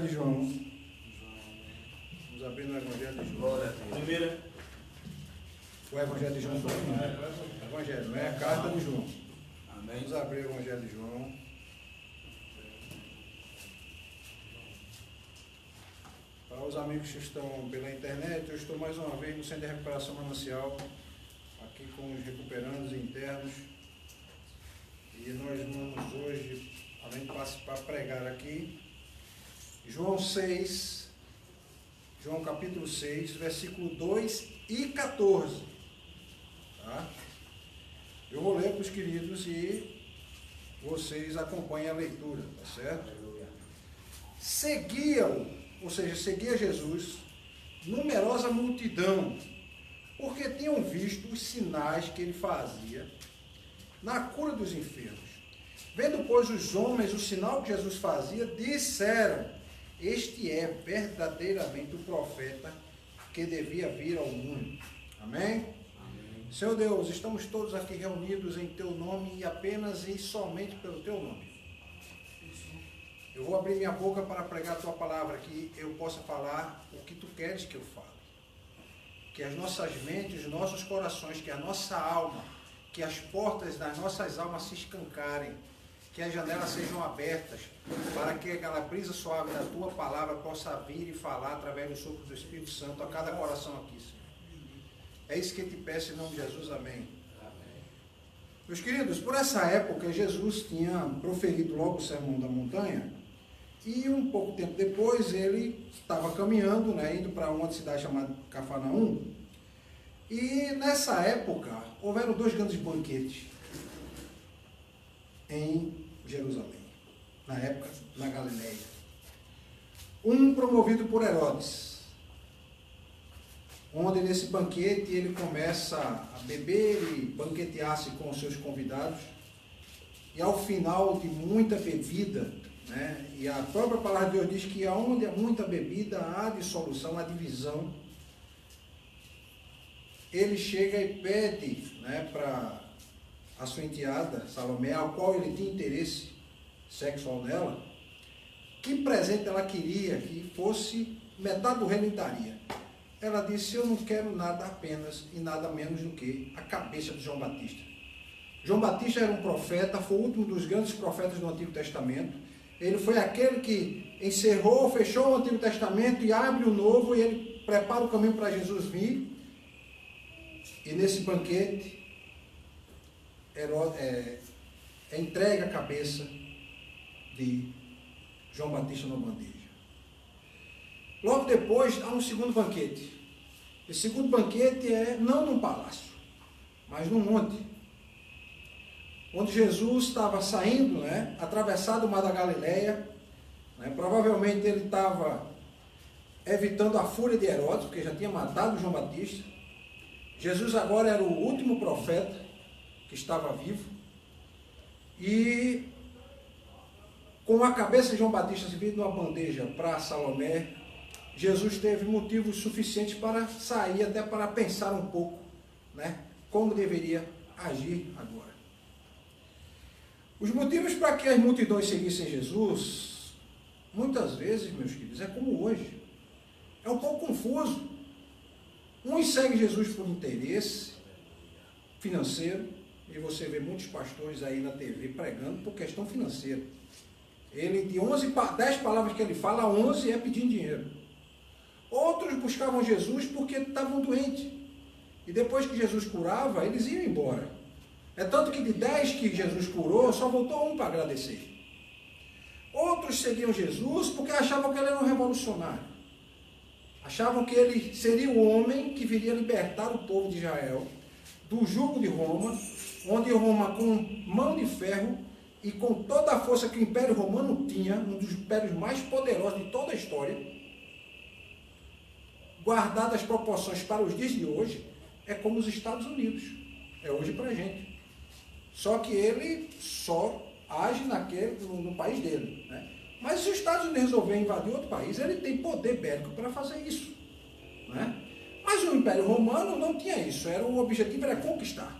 de João. Vamos abrir no Evangelho de João. Primeira. O Evangelho de João foi o Evangelho, não é a carta de João. Amém. Vamos abrir o Evangelho de João. Para os amigos que estão pela internet, eu estou mais uma vez no Centro de Recuperação Manancial, aqui com os recuperandos internos. E nós vamos hoje, além de participar, pregar aqui, João 6, João capítulo 6, versículo 2 e 14. Tá? Eu vou ler para os queridos e vocês acompanhem a leitura, tá certo? Seguia-o, ou seja, seguia Jesus, numerosa multidão, porque tinham visto os sinais que ele fazia na cura dos enfermos. Vendo, pois, os homens o sinal que Jesus fazia, disseram: este é verdadeiramente o profeta que devia vir ao mundo. Amém? Amém. Senhor Deus, estamos todos aqui reunidos em Teu nome e apenas e somente pelo Teu nome. Eu vou abrir minha boca para pregar a Tua palavra, que eu possa falar o que Tu queres que eu fale. Que as nossas mentes, os nossos corações, que a nossa alma, que as portas das nossas almas se escancarem, que as janelas sejam abertas, para que aquela brisa suave da Tua palavra possa vir e falar através do sopro do Espírito Santo a cada coração aqui, Senhor. É isso que eu te peço em nome de Jesus, amém. Amém. Meus queridos, por essa época Jesus tinha proferido logo o Sermão da Montanha, e um pouco tempo depois ele estava caminhando, indo para uma cidade chamada Cafarnaum, e nessa época houveram 2 grandes banquetes em Jerusalém, na época, na Galileia. Um promovido por Herodes, onde nesse banquete ele começa a beber e banquetear-se com os seus convidados, e ao final de muita bebida, e a própria palavra de Deus diz que onde há muita bebida há dissolução, há divisão. Ele chega e pede para a sua enteada, Salomé, ao qual ele tinha interesse sexual nela, que presente ela queria que fosse metade do reino lhe daria. Ela disse: eu não quero nada apenas e nada menos do que a cabeça de João Batista. João Batista era um profeta, foi o último dos grandes profetas do Antigo Testamento. Ele foi aquele que encerrou, fechou o Antigo Testamento e abre o Novo, e ele prepara o caminho para Jesus vir. E nesse banquete, entrega a cabeça de João Batista na bandeja. Logo depois, há um segundo banquete. Esse segundo banquete é não num palácio, mas num monte, onde Jesus estava saindo, atravessado o mar da Galileia. Provavelmente ele estava evitando a fúria de Herodes, porque já tinha matado João Batista. Jesus agora era o último profeta que estava vivo, e com a cabeça de João Batista servida numa bandeja para Salomé, Jesus teve motivos suficientes para sair, até para pensar um pouco, como deveria agir agora. Os motivos para que as multidões seguissem Jesus, muitas vezes, meus queridos, é como hoje, é um pouco confuso. Uns seguem Jesus por interesse financeiro, e você vê muitos pastores aí na TV pregando por questão financeira. Ele, de 10 palavras que ele fala, 11 é pedindo dinheiro. Outros buscavam Jesus porque estavam doentes, e depois que Jesus curava, eles iam embora. É tanto que de 10 que Jesus curou, só voltou um para agradecer. Outros seguiam Jesus porque achavam que ele era um revolucionário. Achavam que ele seria o homem que viria libertar o povo de Israel do jugo de Roma, onde Roma, com mão de ferro e com toda a força que o Império Romano tinha, um dos impérios mais poderosos de toda a história, guardadas as proporções para os dias de hoje, é como os Estados Unidos. É hoje para a gente. Só que ele só age no país dele. Mas se os Estados Unidos resolver invadir outro país, ele tem poder bélico para fazer isso. Mas o Império Romano não tinha isso. O objetivo era conquistar.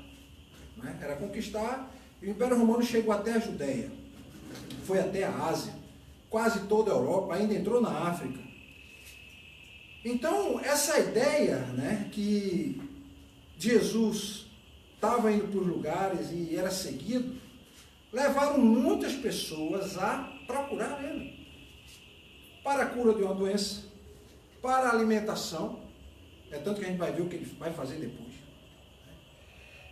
Era conquistar. E o Império Romano chegou até a Judéia. Foi até a Ásia. quase toda a Europa, ainda entrou na África. Então, essa ideia, né, que Jesus estava indo para os lugares e era seguido, levaram muitas pessoas a procurar ele. Para a cura de uma doença, para a alimentação, é tanto que a gente vai ver o que ele vai fazer depois.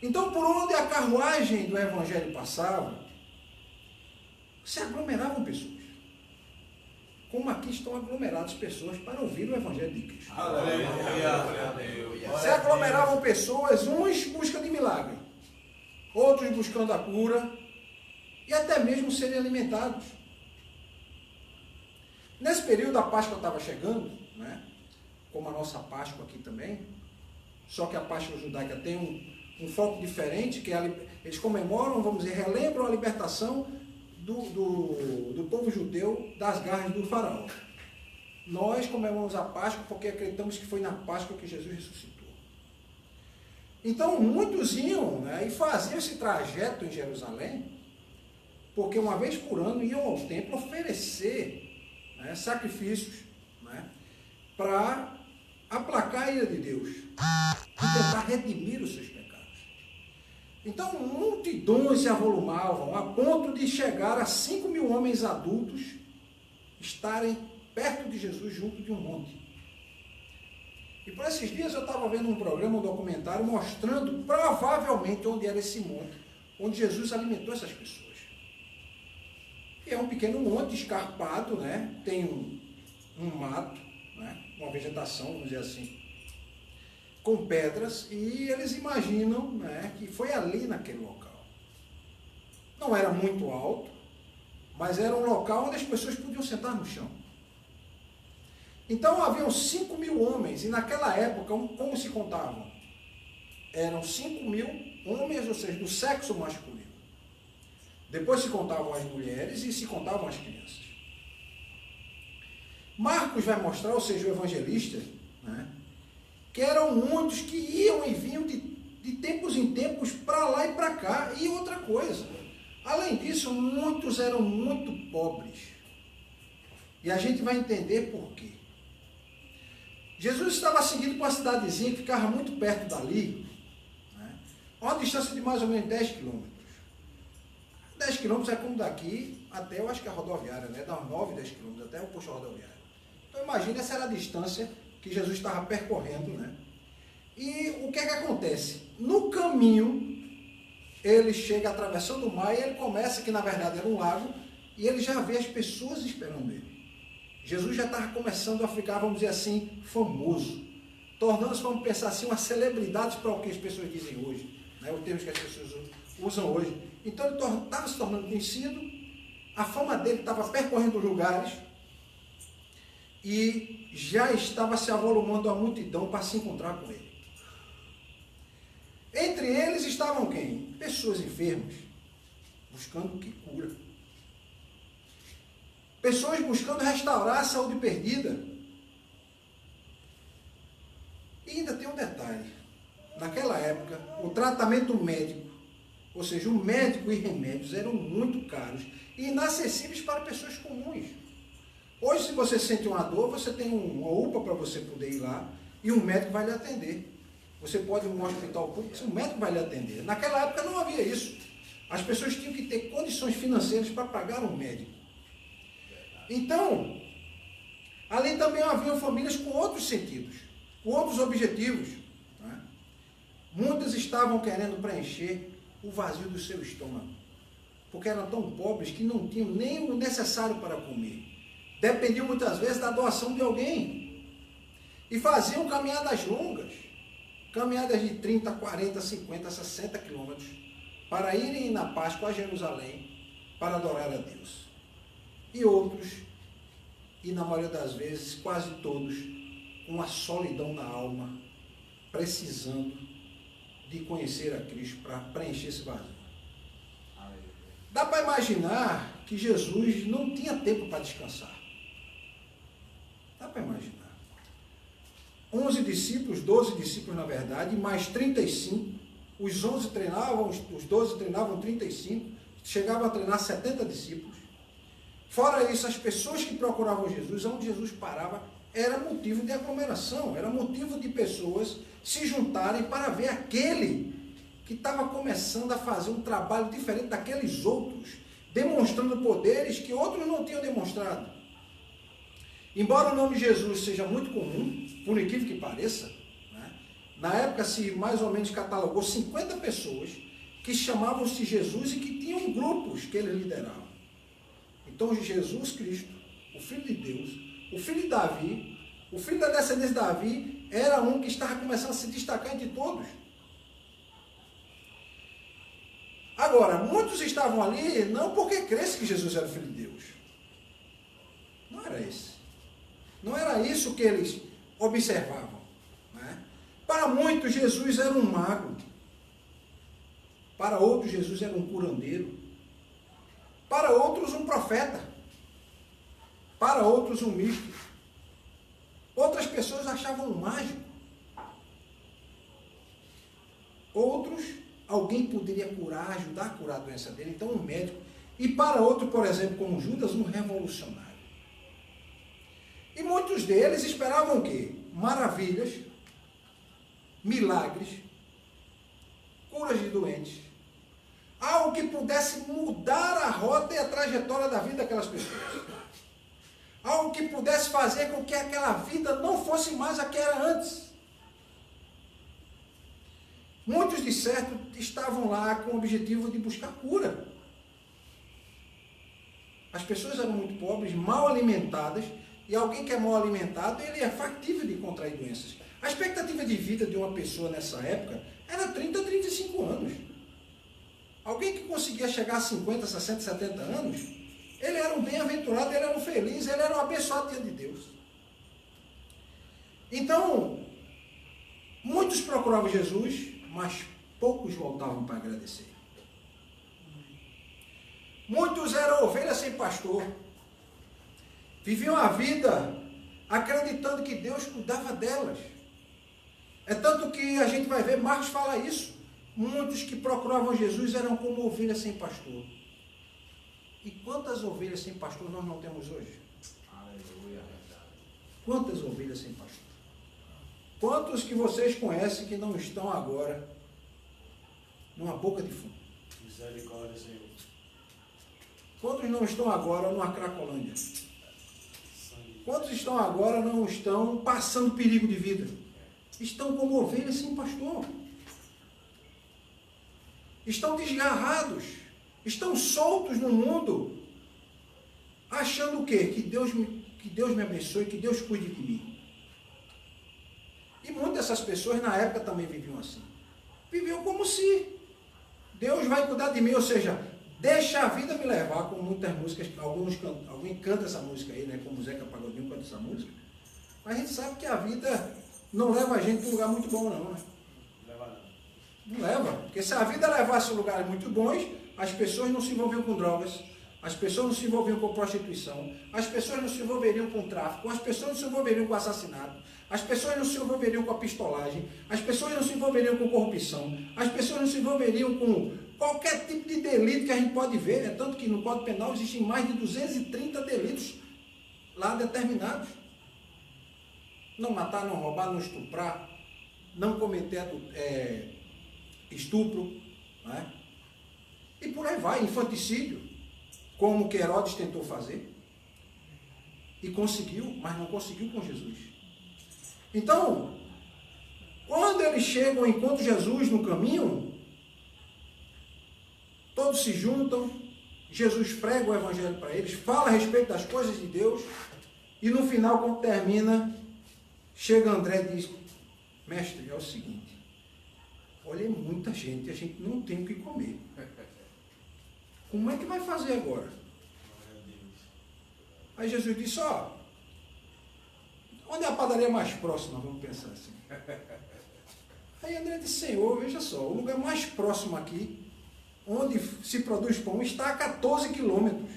Então, por onde a carruagem do Evangelho passava, se aglomeravam pessoas. Como aqui estão aglomeradas pessoas para ouvir o Evangelho de Cristo. Se aglomeravam pessoas, uns buscando de milagre, outros buscando a cura, e até mesmo serem alimentados. Nesse período a Páscoa estava chegando, né? Como a nossa Páscoa aqui também, só que a Páscoa judaica tem um foco diferente, que eles comemoram, vamos dizer, relembram a libertação do povo judeu das garras do faraó. Nós comemoramos a Páscoa porque acreditamos que foi na Páscoa que Jesus ressuscitou. Então muitos iam, né, e faziam esse trajeto em Jerusalém, porque uma vez por ano iam ao templo oferecer, né, sacrifícios, né, para aplacar a ira de Deus e tentar redimir os seus pecados. Então, multidões se avolumavam a ponto de chegar a 5.000 homens adultos estarem perto de Jesus junto de um monte. E por esses dias eu estava vendo um programa, um documentário, mostrando provavelmente onde era esse monte, onde Jesus alimentou essas pessoas. E é um pequeno monte escarpado, né? Tem um mato, né? Uma vegetação, vamos dizer assim, com pedras, e eles imaginam, né, que foi ali naquele local. Não era muito alto, mas era um local onde as pessoas podiam sentar no chão. Então haviam 5.000 homens, e naquela época, como se contavam? Eram 5.000 homens, ou seja, do sexo masculino. Depois se contavam as mulheres e se contavam as crianças. Marcos vai mostrar, ou seja, o evangelista, né, que eram muitos que iam e vinham de tempos em tempos para lá e para cá. E outra coisa, além disso, muitos eram muito pobres. E a gente vai entender por quê. Jesus estava seguindo para uma cidadezinha que ficava muito perto dali, né, a uma distância de mais ou menos 10 quilômetros. 10 quilômetros é como daqui até, eu acho que a rodoviária, né? Dá uns 9, 10 quilômetros até o posto rodoviário. Então imagine, essa era a distância que Jesus estava percorrendo, né? E o que é que acontece? No caminho, ele chega atravessando o mar e ele começa, que na verdade era um lago, e ele já vê as pessoas esperando ele. Jesus já estava começando a ficar, vamos dizer assim, famoso, tornando-se, vamos pensar assim, uma celebridade para o que as pessoas dizem hoje, né? Os termos que as pessoas usam hoje. Então ele estava se tornando conhecido, a fama dele estava percorrendo os lugares, e já estava se avolumando a multidão para se encontrar com ele. Entre eles estavam quem? Pessoas enfermas, buscando o que cura. Pessoas buscando restaurar a saúde perdida. E ainda tem um detalhe. Naquela época, o tratamento médico, ou seja, o médico e remédios eram muito caros e inacessíveis para pessoas comuns. Hoje, se você sente uma dor, você tem uma UPA para você poder ir lá e um médico vai lhe atender. Você pode ir num hospital público, um médico vai lhe atender. Naquela época não havia isso. As pessoas tinham que ter condições financeiras para pagar um médico. Então, ali também haviam famílias com outros sentidos, com outros objetivos, né? Muitas estavam querendo preencher o vazio do seu estômago, porque eram tão pobres que não tinham nem o necessário para comer. Dependiam muitas vezes da doação de alguém. E faziam caminhadas longas, caminhadas de 30, 40, 50, 60 quilômetros, para irem na Páscoa a Jerusalém, para adorar a Deus. E outros, e na maioria das vezes, quase todos, com a solidão na alma, precisando de conhecer a Cristo para preencher esse vazio. Dá para imaginar que Jesus não tinha tempo para descansar. Dá para imaginar. 11 discípulos, 12 discípulos na verdade, mais 35. Os 11 treinavam, os 12 treinavam 35. Chegavam a treinar 70 discípulos. Fora isso, as pessoas que procuravam Jesus, onde Jesus parava, era motivo de aglomeração, era motivo de pessoas se juntarem para ver aquele que estava começando a fazer um trabalho diferente daqueles outros, demonstrando poderes que outros não tinham demonstrado. Embora o nome de Jesus seja muito comum, por incrível que pareça, né, na época se mais ou menos catalogou 50 pessoas que chamavam-se Jesus e que tinham grupos que eles lideravam. Então Jesus Cristo, o Filho de Deus, o Filho de Davi, o filho da descendência de Davi, era um que estava começando a se destacar entre todos. Agora, muitos estavam ali não porque crescem que Jesus era o Filho de Deus. Não era esse. Não era isso que eles observavam. Né? Para muitos, Jesus era um mago. Para outros, Jesus era um curandeiro. Para outros, um profeta. Para outros, um místico. Outras pessoas achavam um mágico. Outros, alguém poderia curar, ajudar a curar a doença dele, então um médico. E para outro, por exemplo, como Judas, um revolucionário. E muitos deles esperavam o quê? Maravilhas, milagres, curas de doentes, algo que pudesse mudar a rota e a trajetória da vida daquelas pessoas. Algo que pudesse fazer com que aquela vida não fosse mais a que era antes. Muitos, de certo, estavam lá com o objetivo de buscar cura. As pessoas eram muito pobres, mal alimentadas, e alguém que é mal alimentado, ele é factível de contrair doenças. A expectativa de vida de uma pessoa nessa época era 30 a 35 anos. Alguém que conseguia chegar a 50, 60, 70 anos, ele era um bem-aventurado, ele era um feliz, ele era um abençoado diante de Deus. Então, muitos procuravam Jesus, mas poucos voltavam para agradecer. Muitos eram ovelhas sem pastor. Viviam a vida acreditando que Deus cuidava delas. É tanto que a gente vai ver, Marcos fala isso. Muitos que procuravam Jesus eram como ovelhas sem pastor. E quantas ovelhas sem pastor nós não temos hoje? Aleluia. Quantas ovelhas sem pastor? Quantos que vocês conhecem que não estão agora numa boca de fumo? Misericórdia, Senhor. Quantos não estão agora numa Cracolândia? Quantos estão agora não estão passando perigo de vida? Estão como ovelhas sem pastor. Estão desgarrados. Estão soltos no mundo. Achando o quê? Que Deus me abençoe, que Deus cuide de mim. E muitas dessas pessoas na época também viviam assim. Viviam como se Deus vai cuidar de mim, ou seja, deixa a vida me levar, com muitas músicas, alguém canta essa música aí, né? Como o Zeca Pagodinho canta essa música. Mas a gente sabe que a vida não leva a gente para um lugar muito bom, não, né? Não leva. Porque se a vida levasse a lugares muito bons, as pessoas não se envolviam com drogas, as pessoas não se envolviam com prostituição, as pessoas não se envolveriam com tráfico, as pessoas não se envolveriam com assassinato, as pessoas não se envolveriam com a pistolagem, as pessoas não se envolveriam com corrupção, as pessoas não se envolveriam com qualquer tipo de delito que a gente pode ver. É tanto que no Código Penal existem mais de 230 delitos lá determinados. Não matar, não roubar, não estuprar, não cometer estupro, né? E por aí vai, infanticídio, como que Herodes tentou fazer, e conseguiu, mas não conseguiu com Jesus. Então, quando eles chegam, encontram Jesus no caminho, todos se juntam, Jesus prega o evangelho para eles, fala a respeito das coisas de Deus, e no final, quando termina, chega André e diz: mestre, é o seguinte, olha, é muita gente, a gente não tem o que comer. Como é que vai fazer agora? Aí Jesus disse: ó, onde é a padaria mais próxima? Vamos pensar assim. Aí André disse: Senhor, veja só, o lugar mais próximo aqui, onde se produz pão, está a 14 quilômetros.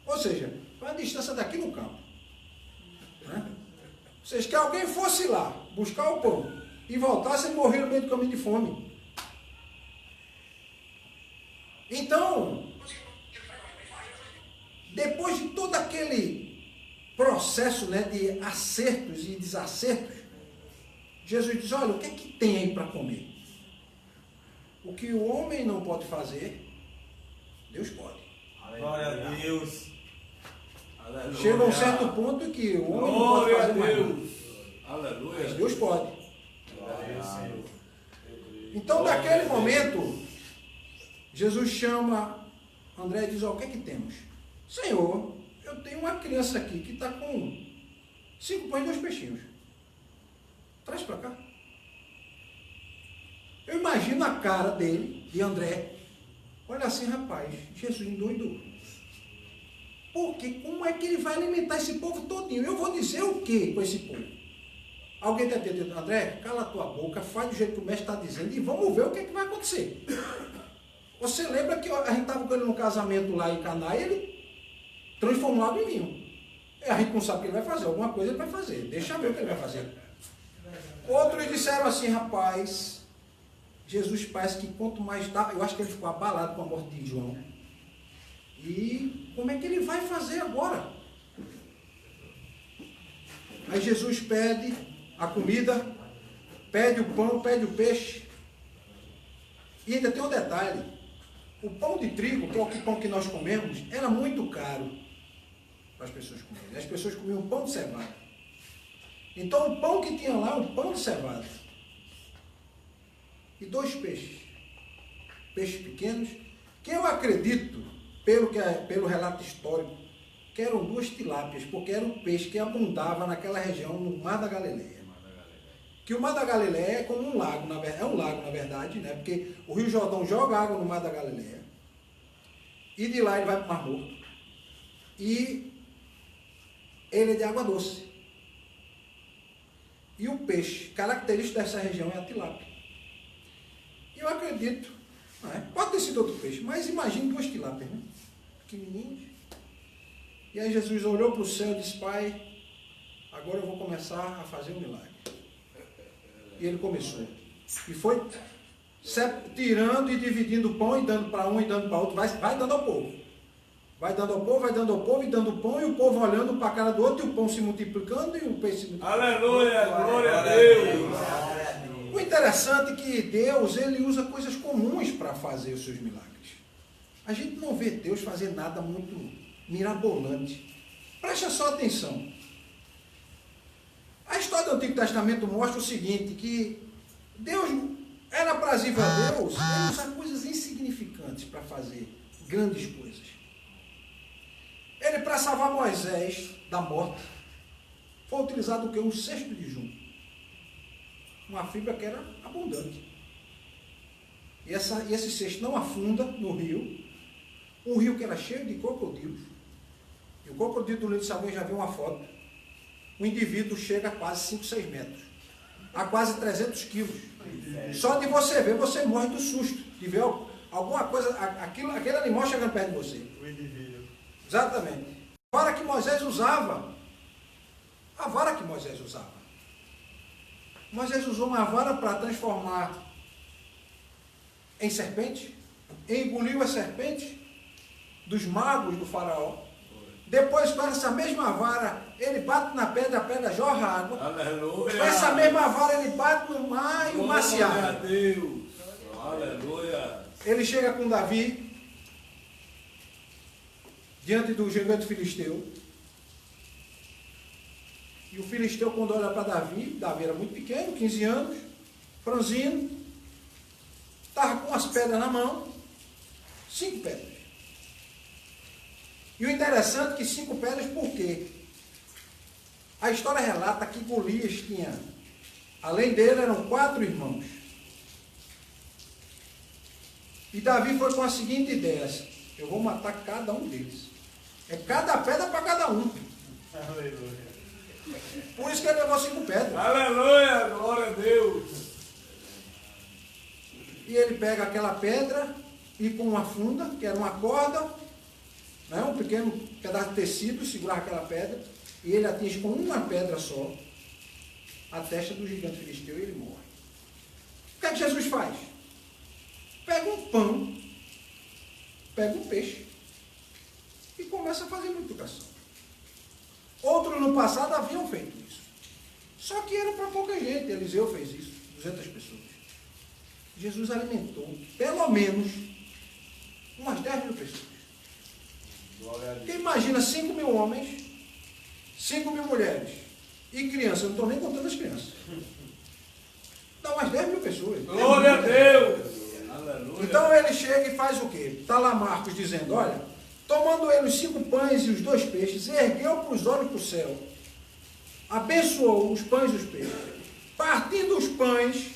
Ou seja, foi a distância daqui no campo. Né? Ou seja, que alguém fosse lá buscar o pão e voltasse e morrer no meio do caminho de fome. Então, depois de todo aquele processo, né, de acertos e desacertos, Jesus diz, olha, o que é que tem aí para comer? O que o homem não pode fazer, Deus pode. Glória a Deus. Aleluia. Chega a um certo ponto que o homem não pode fazer mais nada. Aleluia. Mas Deus pode. Glória a Deus, Senhor. Então, naquele momento, Jesus chama André e diz, ó, o que é que temos? Senhor, eu tenho uma criança aqui que está com 5 pães e 2 peixinhos. Traz para cá. Eu imagino a cara dele, de André. Olha assim, rapaz, Jesus endoidou. Porque como é que ele vai alimentar esse povo todinho? Eu vou dizer o que com esse povo? Alguém deve ter dito, André, cala a tua boca, faz do jeito que o mestre está dizendo e vamos ver o que é que vai acontecer. Você lembra que a gente estava com ele no casamento lá em Caná e ele transformou água em vinho. A gente não sabe o que ele vai fazer, alguma coisa ele vai fazer. Deixa eu ver o que ele vai fazer. Outros disseram assim, rapaz, Jesus parece que quanto mais dá, eu acho que ele ficou abalado com a morte de João. E como é que ele vai fazer agora? Aí Jesus pede a comida, pede o pão, pede o peixe. E ainda tem um detalhe. O pão de trigo, que é o pão que nós comemos, era muito caro para as pessoas comerem. As pessoas comiam pão de cevada. Então o pão que tinha lá é um pão de cevada. E 2 peixes. Peixes pequenos, que eu acredito, pelo relato histórico, que eram 2 tilápias, porque era um peixe que abundava naquela região, no Mar da Galileia. Que o Mar da Galileia é como um lago, é um lago na verdade, né? Porque o Rio Jordão joga água no Mar da Galileia. E de lá ele vai para o Mar Morto. E ele é de água doce. E o peixe característico dessa região é a tilápia. E eu acredito, né? Pode ter sido outro peixe, mas imagine 2 tilápias, né? Pequenininhos. E aí Jesus olhou para o céu e disse, Pai, agora eu vou começar a fazer um milagre. E ele começou. E foi tirando e dividindo o pão e dando para um e dando para outro. Vai dando ao povo. Vai dando ao povo, vai dando ao povo e dando o pão. E o povo olhando para a cara do outro e o pão se multiplicando e o peixe se multiplicando. Aleluia, glória a Deus. O interessante é que Deus, ele usa coisas comuns para fazer os seus milagres. A gente não vê Deus fazer nada muito mirabolante. Presta só atenção. A história do Antigo Testamento mostra o seguinte, que Deus era aprazível a Deus ele usar coisas insignificantes para fazer grandes coisas. Ele, para salvar Moisés da morte, foi utilizado o quê? Um cesto de junco. Uma fibra que era abundante. E esse cesto não afunda no rio. Um rio que era cheio de crocodilos. E o crocodilo do Rio, se alguém já viu uma foto, o indivíduo chega a quase 5, 6 metros. A quase 300 quilos. Só de você ver, você morre do susto. De ver alguma coisa, aquele animal chegando perto de você. O indivíduo. Exatamente. A vara que Moisés usava. A vara que Moisés usava. Moisés usou uma vara para transformar em serpente. Engoliu a serpente dos magos do faraó. Depois, com essa mesma vara, ele bate na pedra, a pedra jorra água. Aleluia. Com essa mesma vara, ele bate no mar e o mar se Glória a abre. Deus. Aleluia. Ele chega com Davi, diante do gigante filisteu. E o filisteu, quando olha para Davi era muito pequeno, 15 anos, franzino, estava com as pedras na mão, 5 pedras. E o interessante é que 5 pedras, por quê? A história relata que Golias tinha, além dele, eram 4 irmãos. E Davi foi com a seguinte ideia: eu vou matar cada um deles. É cada pedra para cada um. Aleluia. Por isso que ele levou 5 pedras. Aleluia, glória a Deus. E ele pega aquela pedra e com uma funda, que era uma corda, né, um pequeno pedaço de tecido, segurava aquela pedra, e ele atinge com uma pedra só a testa do gigante filisteu e ele morre. O que é que Jesus faz? Pega um pão, pega um peixe e começa a fazer multiplicação. Outros no passado haviam feito isso. Só que era para pouca gente. Eliseu fez isso, 200 pessoas. Jesus alimentou pelo menos umas 10 mil pessoas. Porque imagina 5 mil homens, 5 mil mulheres e crianças. Eu não estou nem contando as crianças. Dá umas 10 mil pessoas. Glória a Deus. Aleluia. Então ele chega e faz o quê? Está lá Marcos dizendo, olha, tomando ele os 5 pães e os 2 peixes, ergueu para os olhos para o céu, abençoou os pães e os peixes, partindo os pães,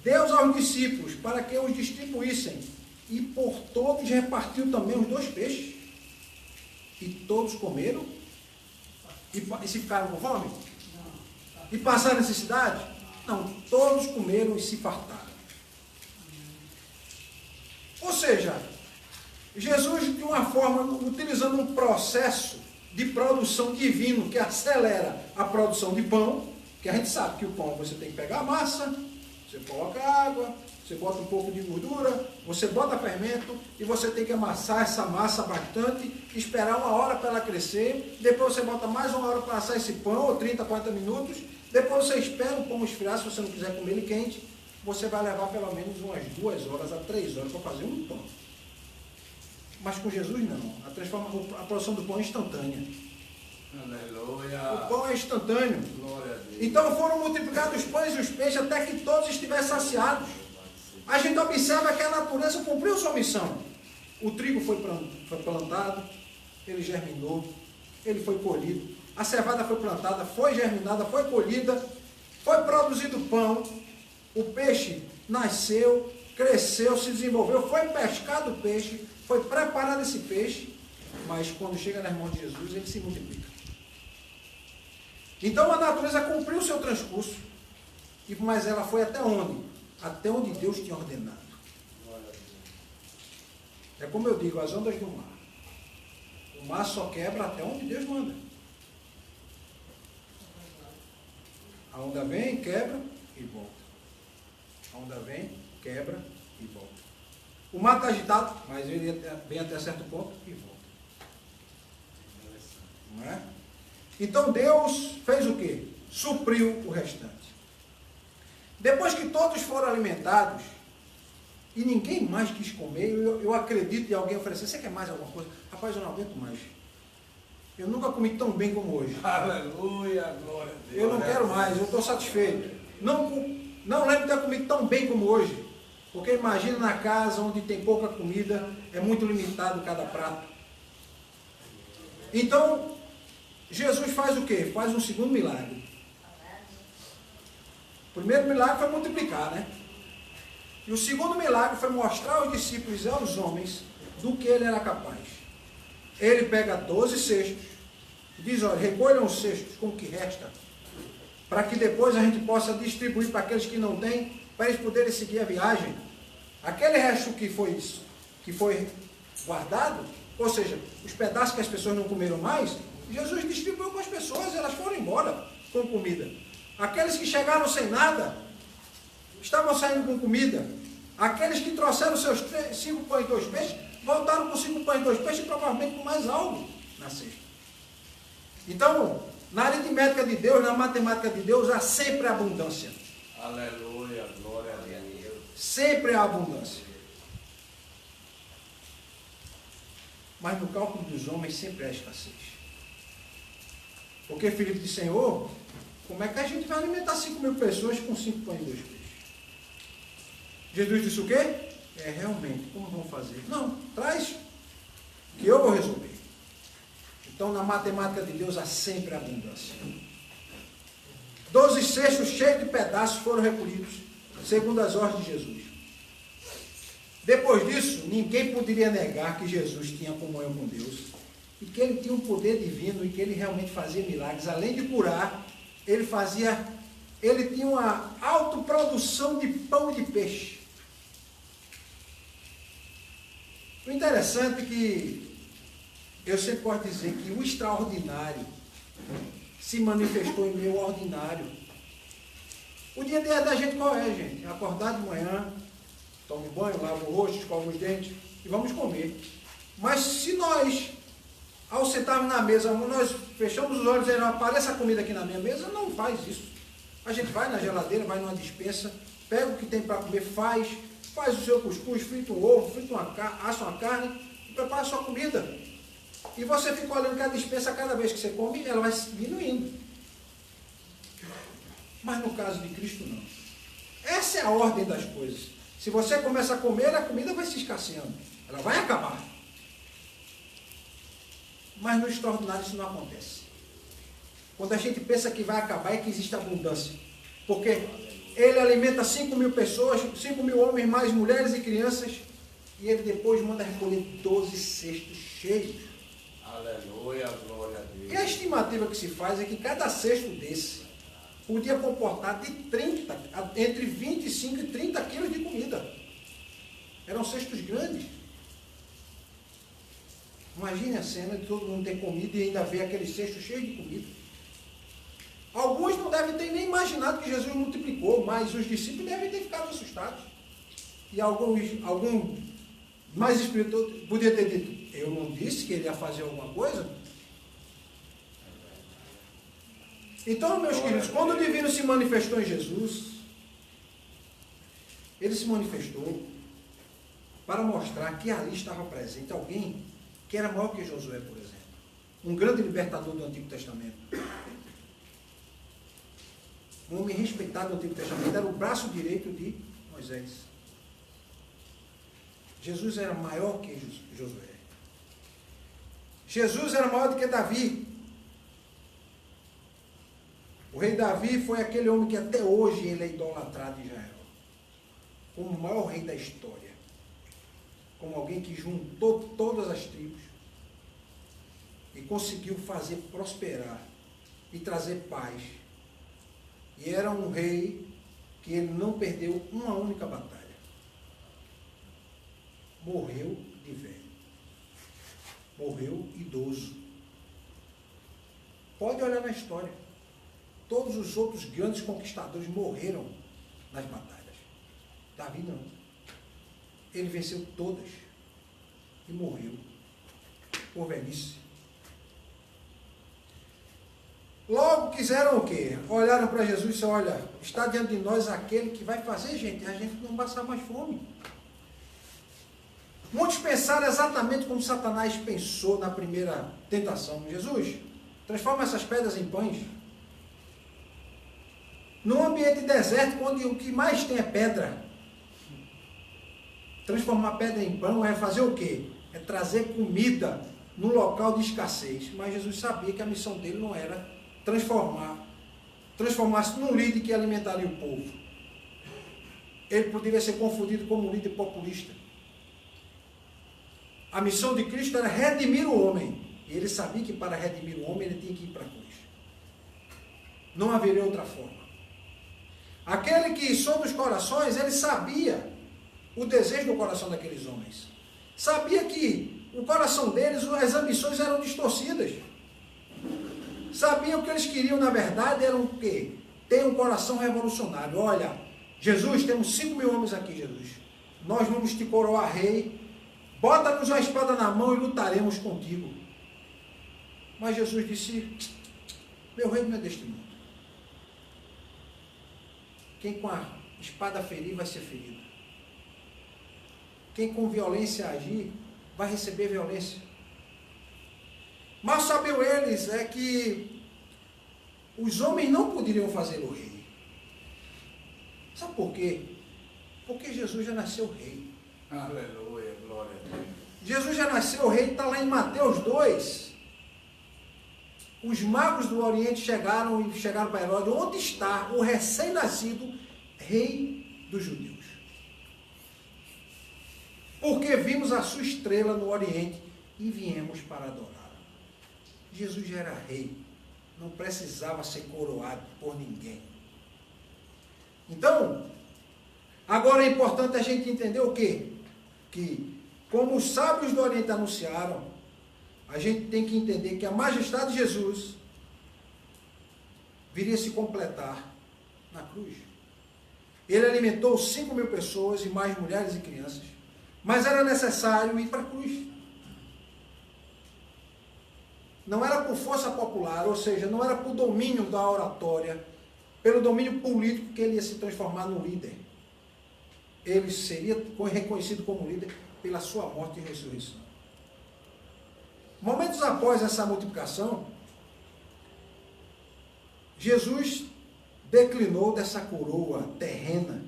deu aos discípulos para que os distribuíssem, e por todos repartiu também os 2 peixes, e todos comeram, e se ficaram com fome? E passaram necessidade? Não, todos comeram e se fartaram. Ou seja, Jesus, de uma forma, utilizando um processo de produção divino que acelera a produção de pão, que a gente sabe que o pão você tem que pegar a massa, você coloca água, você bota um pouco de gordura, você bota fermento e você tem que amassar essa massa bastante, esperar 1 hora para ela crescer, depois você bota mais 1 hora para assar esse pão, ou 30, 40 minutos, depois você espera o pão esfriar, se você não quiser comer ele quente, você vai levar pelo menos umas 2 horas a 3 horas para fazer um pão. Mas com Jesus não. A produção do pão é instantânea. Aleluia. O pão é instantâneo. Glória a Deus. Então foram multiplicados os pães e os peixes até que todos estivessem saciados. A gente observa que a natureza cumpriu sua missão. O trigo foi plantado, ele germinou, ele foi colhido. A cevada foi plantada, foi germinada, foi colhida, foi produzido pão. O peixe nasceu, cresceu, se desenvolveu, foi pescado o peixe, foi preparado esse peixe, mas quando chega nas mãos de Jesus, ele se multiplica. Então a natureza cumpriu o seu transcurso, mas ela foi até onde? Até onde Deus tinha ordenado. É como eu digo, as ondas do mar. O mar só quebra até onde Deus manda. A onda vem, quebra e volta. A onda vem, quebra e volta. O mar está agitado, mas ele vem até certo ponto e volta. Não é? Então Deus fez o quê? Supriu o restante. Depois que todos foram alimentados, e ninguém mais quis comer, eu acredito em alguém oferecer, você quer mais alguma coisa? Rapaz, eu não aguento mais. Eu nunca comi tão bem como hoje. Aleluia, glória a Deus. Eu não quero mais, eu estou satisfeito. Não lembro de ter comido tão bem como hoje. Porque imagina na casa onde tem pouca comida, é muito limitado cada prato. Então, Jesus faz o quê? Faz um segundo milagre. O primeiro milagre foi multiplicar, né? E o segundo milagre foi mostrar aos discípulos e aos homens do que ele era capaz. Ele pega 12 cestos e diz, olha, recolham os cestos com o que resta, para que depois a gente possa distribuir para aqueles que não têm, para eles poderem seguir a viagem. Aquele resto que foi guardado, ou seja, os pedaços que as pessoas não comeram mais, Jesus distribuiu com as pessoas, elas foram embora com comida. Aqueles que chegaram sem nada, estavam saindo com comida. Aqueles que trouxeram seus 5 pães e 2 peixes, voltaram com 5 pães e 2 peixes e provavelmente com mais algo na cesta. Então, na aritmética de Deus, na matemática de Deus, há sempre abundância. Aleluia, glória a Deus. Sempre há abundância. Mas no cálculo dos homens sempre há escassez. Porque Filipe disse, Senhor, como é que a gente vai alimentar 5 mil pessoas com 5 pães e 2 peixes? Jesus disse o quê? Realmente, como vamos fazer? Não, traz, que eu vou resolver. Então, na matemática de Deus, há sempre abundância. 12 cestos cheios de pedaços foram recolhidos, segundo as ordens de Jesus. Depois disso, ninguém poderia negar que Jesus tinha comunhão com Deus, e que ele tinha um poder divino, e que ele realmente fazia milagres. Além de curar, ele tinha uma autoprodução de pão e de peixe. O interessante é que eu sempre posso dizer que o extraordinário se manifestou em meio ao ordinário. O dia a dia da gente qual é, gente? Acordar de manhã, tome banho, lava o rosto, escova os dentes e vamos comer. Mas se nós Ao sentarmos na mesa, nós fechamos os olhos e dizemos, apareça a comida aqui na minha mesa, não faz isso. A gente vai na geladeira, vai numa despensa, pega o que tem para comer, faz o seu cuscuz, frita um ovo, assa uma carne e prepara a sua comida. E você fica olhando que a despensa, cada vez que você come, ela vai diminuindo. Mas no caso de Cristo, não. Essa é a ordem das coisas. Se você começa a comer, a comida vai se escasseando. Ela vai acabar. Mas no extraordinário isso não acontece. Quando a gente pensa que vai acabar, é que existe abundância. Porque ele alimenta 5.000 pessoas, 5.000 homens, mais mulheres e crianças, e ele depois manda recolher 12 cestos cheios. Aleluia, glória a Deus. E a estimativa que se faz é que cada cesto desse podia comportar de 30, entre 25 e 30 quilos de comida. Eram cestos grandes. Imagine a cena de todo mundo ter comida e ainda ver aquele cesto cheio de comida. Alguns não devem ter nem imaginado que Jesus multiplicou, mas os discípulos devem ter ficado assustados. E algum mais espirituoso podia ter dito, eu não disse que ele ia fazer alguma coisa? Então, meus queridos, quando o divino se manifestou em Jesus, ele se manifestou para mostrar que ali estava presente alguém que era maior que Josué, por exemplo. Um grande libertador do Antigo Testamento. Um homem respeitado no Antigo Testamento. Era o braço direito de Moisés. Jesus era maior que Josué. Jesus era maior do que Davi. O rei Davi foi aquele homem que até hoje ele é idolatrado em Israel. Como o maior rei da história. Como alguém que juntou todas as tribos e conseguiu fazer prosperar e trazer paz. E era um rei que ele não perdeu uma única batalha. Morreu de velho. Morreu idoso. Pode olhar na história. Todos os outros grandes conquistadores morreram nas batalhas. Davi não. Ele venceu todas e morreu por velhice. Logo quiseram o quê? Olharam para Jesus e disseram, olha, está diante de nós aquele que vai fazer, a gente não passar mais fome. Muitos pensaram exatamente como Satanás pensou na primeira tentação. Jesus, transforma essas pedras em pães. Num ambiente desértico, onde o que mais tem é pedra. Transformar pedra em pão é fazer o quê? É trazer comida num local de escassez. Mas Jesus sabia que a missão dele não era transformar-se num líder que alimentaria o povo. Ele poderia ser confundido como um líder populista. A missão de Cristo era redimir o homem. E ele sabia que para redimir o homem ele tinha que ir para a cruz. Não haveria outra forma. Aquele que sonda os corações, ele sabia o desejo do coração daqueles homens. Sabia que o coração deles, as ambições eram distorcidas. Sabiam que eles queriam, na verdade, era o quê? Ter um coração revolucionário. Olha, Jesus, temos 5.000 homens aqui, Jesus. Nós vamos te coroar rei. Bota-nos uma espada na mão e lutaremos contigo. Mas Jesus disse, meu reino não é deste mundo. Quem com a espada ferir vai ser ferido. Quem com violência agir vai receber violência. Mas sabiam eles é que os homens não poderiam fazê-lo rei. Sabe por quê? Porque Jesus já nasceu rei. Aleluia, glória a Deus. Jesus já nasceu rei, está lá em Mateus 2. Os magos do Oriente chegaram para Herodes. Onde está o recém-nascido rei dos judeus? Porque vimos a sua estrela no Oriente e viemos para adorá-la. Jesus já era rei. Não precisava ser coroado por ninguém. Então, agora é importante a gente entender o quê? Que, como os sábios do Oriente anunciaram, a gente tem que entender que a majestade de Jesus viria se completar na cruz. Ele alimentou 5.000 pessoas e mais mulheres e crianças, mas era necessário ir para a cruz. não era por força popular, ou seja, não era por domínio da oratória, pelo domínio político que ele ia se transformar no líder. Ele seria reconhecido como líder pela sua morte e ressurreição. Momentos após essa multiplicação, Jesus declinou dessa coroa terrena.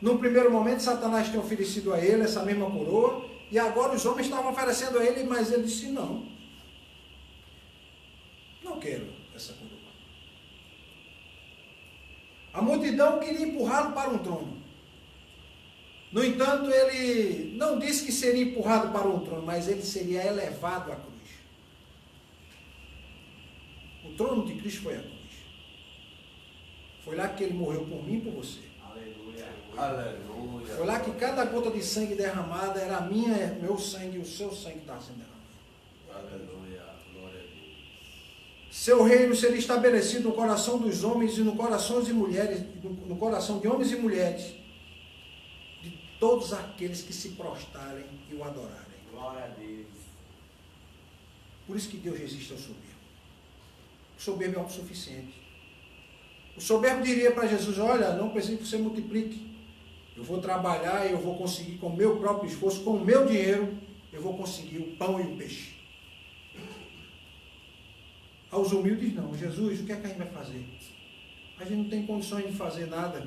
No primeiro momento, Satanás tinha oferecido a ele essa mesma coroa, e agora os homens estavam oferecendo a ele, mas ele disse: não quero essa coroa. A multidão queria empurrá-lo para um trono. No entanto, ele não disse que seria empurrado para um trono, mas ele seria elevado à cruz. O trono de Cristo foi a cruz. Foi lá que ele morreu por mim e por você. Aleluia. Foi lá que cada gota de sangue derramada era meu sangue e o seu sangue estava sendo derramado. Aleluia. Glória a Deus. Seu reino seria estabelecido no coração dos homens e no coração de mulheres, no coração de homens e mulheres, de todos aqueles que se prostrarem e o adorarem. Glória a Deus. Por isso que Deus resiste ao soberbo. O soberbo é autossuficiente. O soberbo diria para Jesus: olha, não preciso que você multiplique. Eu vou trabalhar e eu vou conseguir com o meu próprio esforço, com o meu dinheiro, eu vou conseguir o pão e o peixe. Aos humildes não. Jesus, o que é que a gente vai fazer? A gente não tem condições de fazer nada.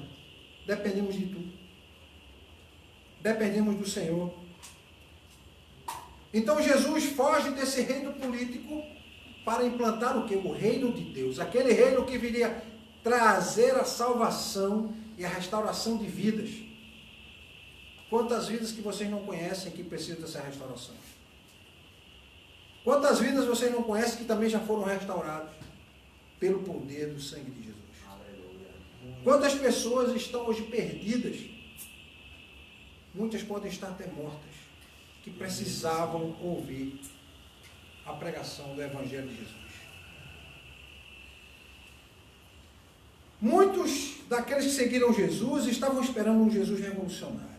Dependemos de tudo. Dependemos do Senhor. Então Jesus foge desse reino político para implantar o quê? O reino de Deus. Aquele reino que viria trazer a salvação e a restauração de vidas. Quantas vidas que vocês não conhecem que precisam dessa restauração? Quantas vidas vocês não conhecem que também já foram restauradas pelo poder do sangue de Jesus? Aleluia. Quantas pessoas estão hoje perdidas? Muitas podem estar até mortas, que precisavam ouvir a pregação do Evangelho de Jesus. Muitos daqueles que seguiram Jesus estavam esperando um Jesus revolucionário.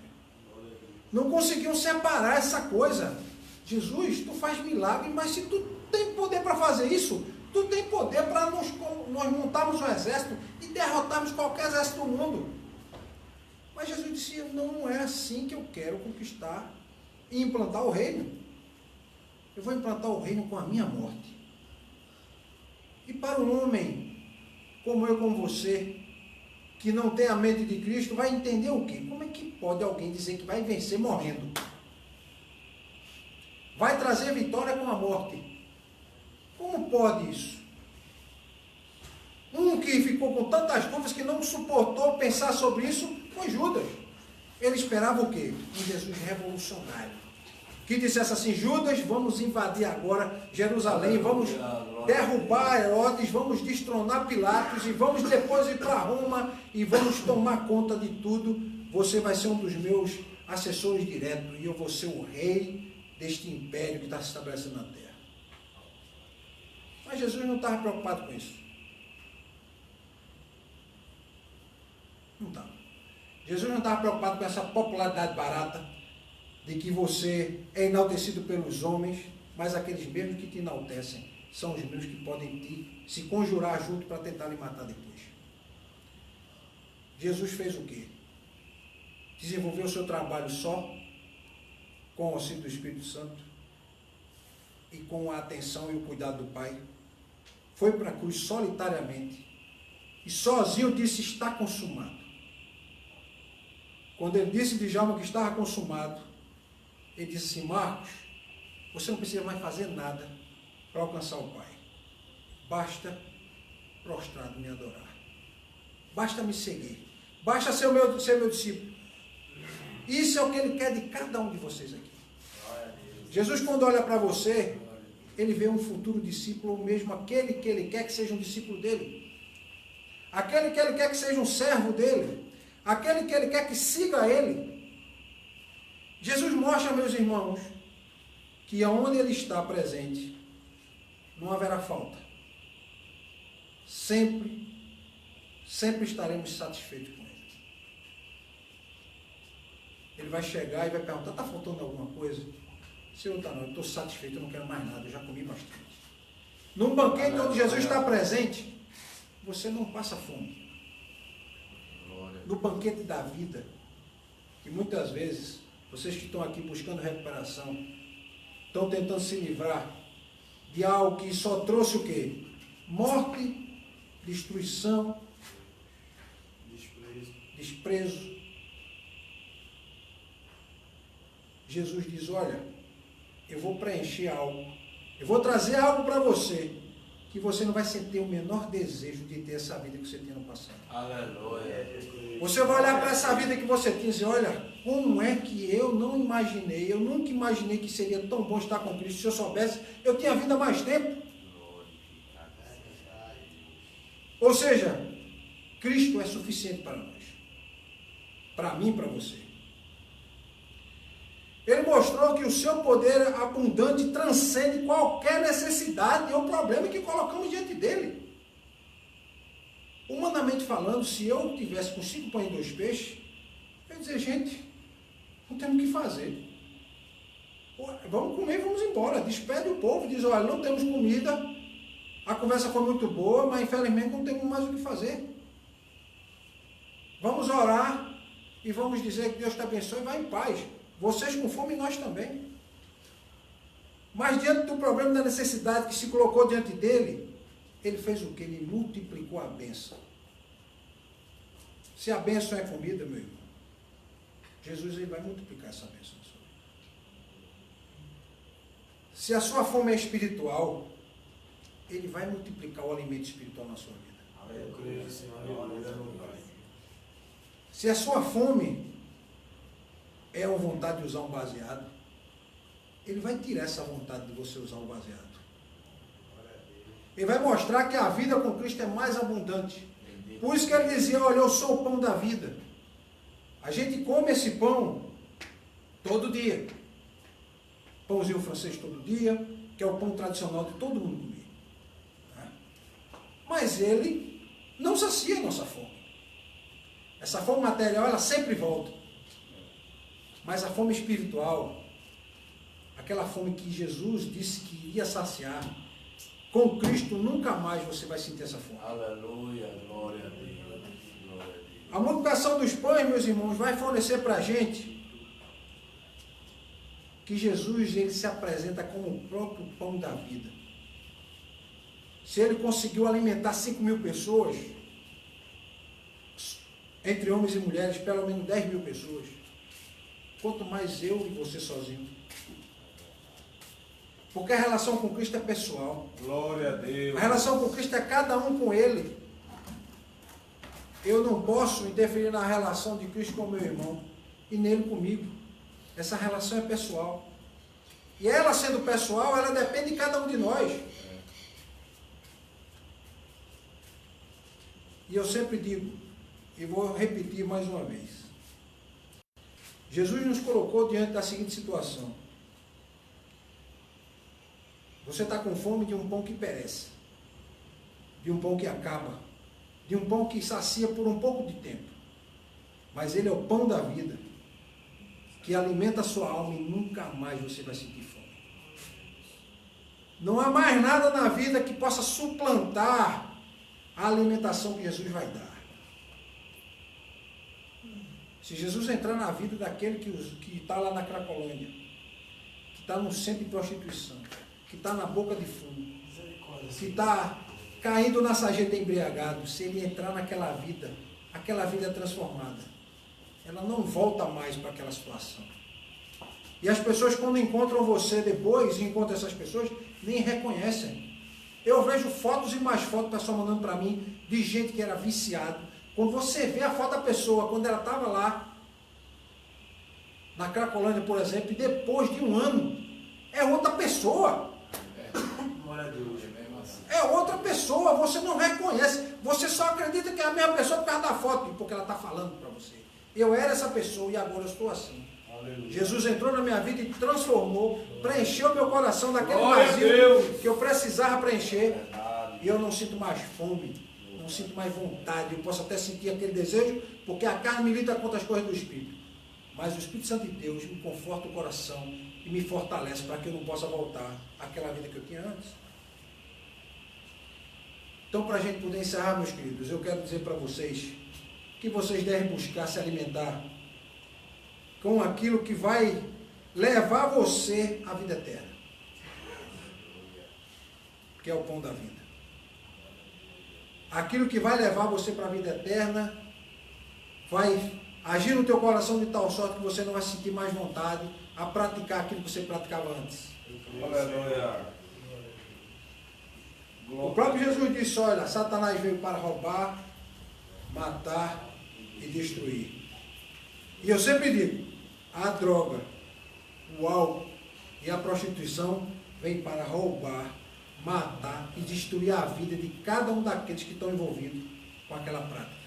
Não conseguiam separar essa coisa. Jesus, tu faz milagre, mas se tu tem poder para fazer isso, tu tem poder para nós montarmos um exército e derrotarmos qualquer exército do mundo. Mas Jesus disse: não é assim que eu quero conquistar e implantar o reino. Eu vou implantar o reino com a minha morte. E para um homem como eu, como você, que não tem a mente de Cristo, vai entender o quê? Como é que pode alguém dizer que vai vencer morrendo? Vai trazer vitória com a morte. Como pode isso? Um que ficou com tantas dúvidas que não suportou pensar sobre isso foi Judas. Ele esperava o quê? Um Jesus revolucionário. Que dissesse assim: Judas, vamos invadir agora Jerusalém, vamos derrubar Herodes, vamos destronar Pilatos e vamos depois ir para Roma e vamos tomar conta de tudo. Você vai ser um dos meus assessores diretos e eu vou ser o rei deste império que está se estabelecendo na terra. Mas Jesus não estava preocupado com isso. Não estava. Jesus não estava preocupado com essa popularidade barata de que você é enaltecido pelos homens, mas aqueles mesmos que te enaltecem são os mesmos que podem se conjurar junto para tentar lhe matar depois. Jesus fez o quê? Desenvolveu o seu trabalho só com o auxílio do Espírito Santo e com a atenção e o cuidado do Pai. Foi para a cruz solitariamente e sozinho disse: está consumado. Quando ele disse de Djalma que estava consumado, ele disse assim: Marcos, você não precisa mais fazer nada para alcançar o Pai. Basta prostrado me adorar. Basta me seguir. Basta ser meu discípulo. Isso é o que ele quer de cada um de vocês aqui. Jesus, quando olha para você, ele vê um futuro discípulo, ou mesmo aquele que ele quer que seja um discípulo dele. Aquele que ele quer que seja um servo dele. Aquele que ele quer que siga ele. Jesus mostra, meus irmãos, que aonde ele está presente, não haverá falta. Sempre estaremos satisfeitos com ele. Ele vai chegar e vai perguntar: está faltando alguma coisa? Senhor, tá não, eu estou satisfeito, eu não quero mais nada, eu já comi bastante. Num banquete onde Jesus está presente, você não passa fome. No banquete da vida, que muitas vezes, vocês que estão aqui buscando recuperação, estão tentando se livrar de algo que só trouxe o quê? Morte, destruição, desprezo. Jesus diz, olha, eu vou preencher algo, eu vou trazer algo para você, que você não vai sentir o menor desejo de ter essa vida que você tinha no passado. Aleluia. Você vai olhar para essa vida que você tinha e dizer, olha, como é que eu não imaginei, eu nunca imaginei que seria tão bom estar com Cristo. Se eu soubesse, eu tinha vida há mais tempo. Ou seja, Cristo é suficiente para nós. Para mim e para você. Ele mostrou que o seu poder abundante transcende qualquer necessidade ou problema que colocamos diante dele. Humanamente falando, se eu tivesse com 5 pães e 2 peixes, eu ia dizer, gente, não temos o que fazer. Vamos comer e vamos embora. Despede o povo, diz, olha, não temos comida, a conversa foi muito boa, mas infelizmente não temos mais o que fazer. Vamos orar e vamos dizer que Deus te abençoe e vai em paz. Vocês com fome e nós também. Mas diante do problema da necessidade que se colocou diante dele, ele fez o que? Ele multiplicou a bênção. Se a bênção é comida, meu irmão, Jesus ele vai multiplicar essa bênção na sua vida. Se a sua fome é espiritual, ele vai multiplicar o alimento espiritual na sua vida. Aleluia, Senhor. Aleluia. Se a sua fome é a vontade de usar um baseado, ele vai tirar essa vontade de você usar um baseado. Ele vai mostrar que a vida com Cristo é mais abundante. Por isso que ele dizia, olha, eu sou o pão da vida. A gente come esse pão todo dia. Pãozinho francês todo dia, que é o pão tradicional de todo mundo comer. Mas ele não sacia a nossa fome. Essa fome material, ela sempre volta. Mas a fome espiritual, aquela fome que Jesus disse que iria saciar, com Cristo nunca mais você vai sentir essa fome. Aleluia, glória a Deus. Glória a Deus. A multiplicação dos pães, meus irmãos, vai fornecer para a gente que Jesus ele se apresenta como o próprio pão da vida. Se ele conseguiu alimentar 5.000 pessoas, entre homens e mulheres, pelo menos 10.000 pessoas, quanto mais eu e você sozinho. Porque a relação com Cristo é pessoal. Glória a Deus. A relação com Cristo é cada um com Ele. Eu não posso interferir na relação de Cristo com o meu irmão e nele comigo. Essa relação é pessoal. E ela sendo pessoal, ela depende de cada um de nós. E eu sempre digo, e vou repetir mais uma vez. Jesus nos colocou diante da seguinte situação. Você está com fome de um pão que perece, de um pão que acaba, de um pão que sacia por um pouco de tempo. Mas ele é o pão da vida, que alimenta a sua alma e nunca mais você vai sentir fome. Não há mais nada na vida que possa suplantar a alimentação que Jesus vai dar. Se Jesus entrar na vida daquele que está lá na Cracolândia, que está no centro de prostituição, que está na boca de fumo, que está caindo na sarjeta embriagado, se ele entrar naquela vida, aquela vida é transformada. Ela não volta mais para aquela situação. E as pessoas, quando encontram você depois, encontram essas pessoas, nem reconhecem. Eu vejo fotos e mais fotos, o pessoal mandando para mim, de gente que era viciado. Quando você vê a foto da pessoa, quando ela estava lá, na Cracolândia, por exemplo, e depois de um ano, é outra pessoa. Glória a Deus. É outra pessoa, você não reconhece. Você só acredita que é a mesma pessoa por causa da foto, porque ela está falando para você. Eu era essa pessoa e agora eu estou assim. Aleluia. Jesus entrou na minha vida e transformou, preencheu meu coração daquele Glória vazio a Deus. que eu precisava preencher. E eu não sinto mais fome, não sinto mais vontade. Eu posso até sentir aquele desejo, porque a carne milita contra as coisas do Espírito. Mas o Espírito Santo de Deus me conforta o coração e me fortalece para que eu não possa voltar àquela vida que eu tinha antes. Então, para a gente poder encerrar, meus queridos, eu quero dizer para vocês que vocês devem buscar se alimentar com aquilo que vai levar você à vida eterna, que é o pão da vida. Aquilo que vai levar você para a vida eterna vai agir no teu coração de tal sorte que você não vai sentir mais vontade a praticar aquilo que você praticava antes. Aleluia. O próprio Jesus disse, olha, Satanás veio para roubar, matar e destruir. E eu sempre digo, a droga, o álcool e a prostituição vêm para roubar, matar e destruir a vida de cada um daqueles que estão envolvidos com aquela prática.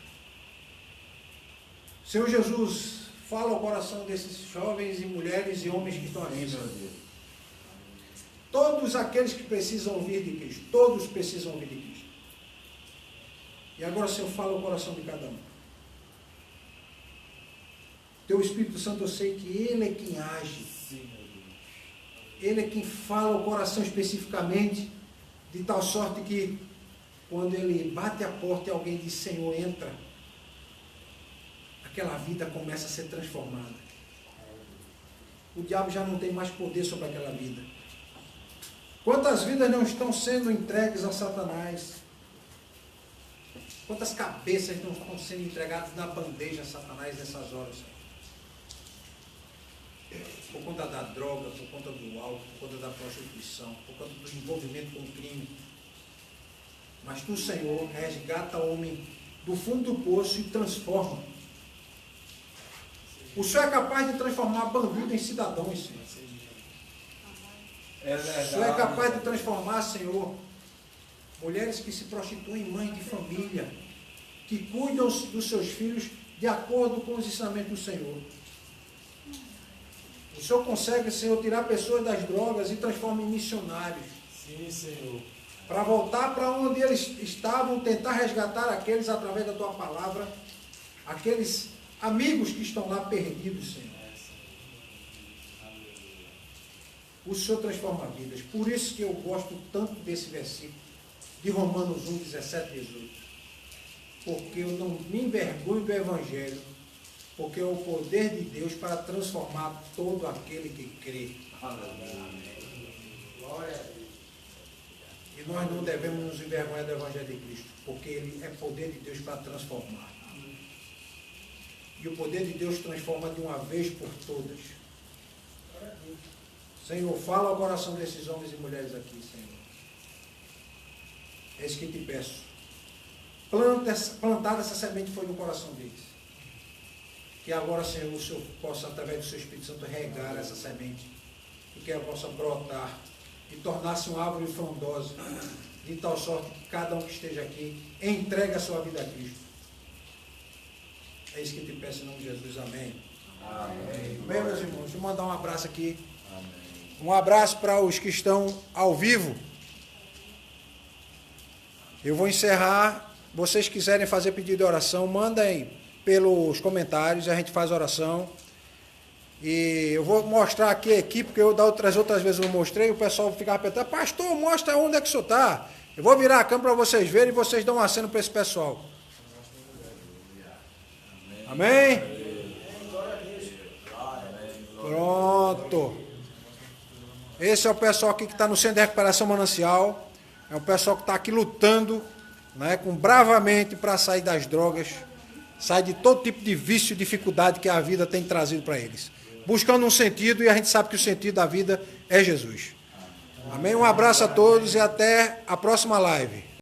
Senhor Jesus, fala ao coração desses jovens e mulheres e homens que estão aqui, Senhor. Todos aqueles que precisam ouvir de Cristo, todos precisam ouvir de Cristo. E agora, Senhor, fala ao coração de cada um. Teu Espírito Santo, eu sei que Ele é quem age. Ele é quem fala ao coração especificamente, de tal sorte que, quando Ele bate a porta e alguém diz, Senhor, entra, aquela vida começa a ser transformada. O diabo já não tem mais poder sobre aquela vida. Quantas vidas não estão sendo entregues a Satanás? Quantas cabeças não estão sendo entregadas na bandeja a Satanás nessas horas? Por conta da droga, por conta do álcool, por conta da prostituição, por conta do envolvimento com o crime. Mas tu, Senhor, resgata o homem do fundo do poço e transforma. O Senhor é capaz de transformar bandido em cidadãos, Senhor. O Senhor é capaz de transformar, Senhor, mulheres que se prostituem em mães de família, que cuidam dos seus filhos de acordo com os ensinamentos do Senhor. O Senhor consegue, Senhor, tirar pessoas das drogas e transformar em missionários. Sim, Senhor. Para voltar para onde eles estavam, tentar resgatar aqueles através da Tua palavra, aqueles amigos que estão lá perdidos, Senhor. O Senhor transforma vidas. Por isso que eu gosto tanto desse versículo de Romanos 1, 17 e 18. Porque eu não me envergonho do Evangelho, porque é o poder de Deus para transformar todo aquele que crê. Glória a Deus. E nós não devemos nos envergonhar do Evangelho de Cristo, porque ele é poder de Deus para transformar. E o poder de Deus transforma de uma vez por todas. Senhor, fala ao coração desses homens e mulheres aqui, Senhor. É isso que te peço. Plantada essa semente foi no coração deles. Que agora, Senhor, o Senhor possa, através do seu Espírito Santo, regar essa semente. E que ela possa brotar e tornar-se uma árvore frondosa. De tal sorte que cada um que esteja aqui entregue a sua vida a Cristo. É isso que te peço em nome de Jesus. Amém. Amém. Bem, meus irmãos, deixa eu mandar um abraço aqui. Um abraço para os que estão ao vivo. Eu vou encerrar. Vocês quiserem fazer pedido de oração, mandem pelos comentários, a gente faz oração. E eu vou mostrar aqui a equipe, porque eu das outras vezes eu mostrei, o pessoal ficava perguntando, pastor, mostra onde é que o senhor está. Eu vou virar a câmera para vocês verem e vocês dão um aceno para esse pessoal. Amém? Pronto. Esse é o pessoal aqui que está no Centro de Recuperação Manancial. É o pessoal que está aqui lutando, né, bravamente para sair das drogas, sair de todo tipo de vício e dificuldade que a vida tem trazido para eles. Buscando um sentido, e a gente sabe que o sentido da vida é Jesus. Amém? Um abraço a todos e até a próxima live.